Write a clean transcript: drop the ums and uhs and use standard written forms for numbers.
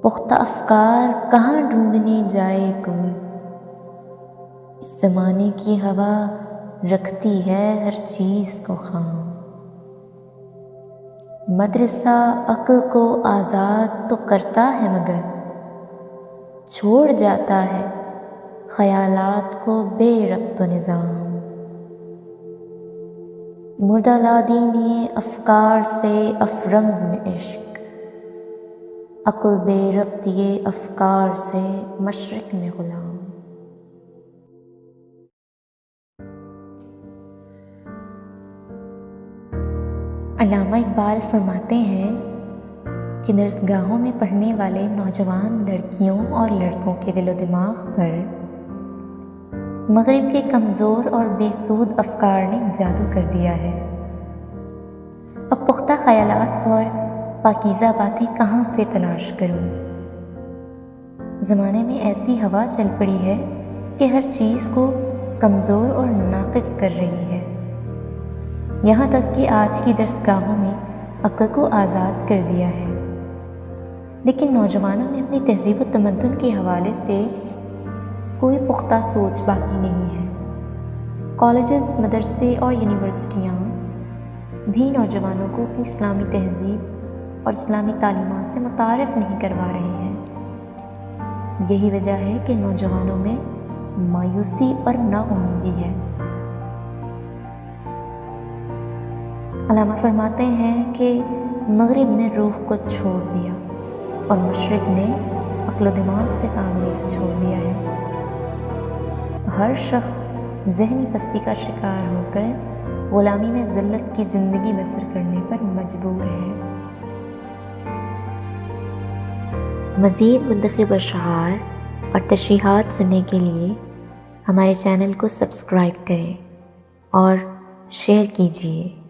پختہ افکار کہاں ڈھونڈنے جائے کوئی، اس زمانے کی ہوا رکھتی ہے ہر چیز کو خام۔ مدرسہ عقل کو آزاد تو کرتا ہے مگر چھوڑ جاتا ہے خیالات کو بے ربط و نظام۔ مردہ لا دینی افکار سے افرنگ میں عشق، عقل بے ربط یہ افکار سے مشرق میں غلام۔ علامہ اقبال فرماتے ہیں کہ درسگاہوں میں پڑھنے والے نوجوان لڑکیوں اور لڑکوں کے دل و دماغ پر مغرب کے کمزور اور بے سود افکار نے جادو کر دیا ہے۔ اب پختہ خیالات اور پاکیزہ باتیں کہاں سے تلاش کروں؟ زمانے میں ایسی ہوا چل پڑی ہے کہ ہر چیز کو کمزور اور ناقص کر رہی ہے، یہاں تک کہ آج کی درسگاہوں میں عقل کو آزاد کر دیا ہے، لیکن نوجوانوں میں اپنی تہذیب و تمدن کے حوالے سے کوئی پختہ سوچ باقی نہیں ہے۔ کالجز، مدرسے اور یونیورسٹیاں بھی نوجوانوں کو اپنی اسلامی تہذیب اور اسلامی تعلیمات سے متعارف نہیں کروا رہے ہیں۔ یہی وجہ ہے کہ نوجوانوں میں مایوسی اور نا امیدی ہے۔ علامہ فرماتے ہیں کہ مغرب نے روح کو چھوڑ دیا اور مشرق نے عقل و دماغ سے کام لینا چھوڑ دیا ہے۔ ہر شخص ذہنی پستی کا شکار ہو کر غلامی میں ذلت کی زندگی بسر کرنے پر مجبور ہے۔ مزید منتخب اشعار اور تشریحات سننے کے لیے ہمارے چینل کو سبسکرائب کریں اور شیئر کیجیے۔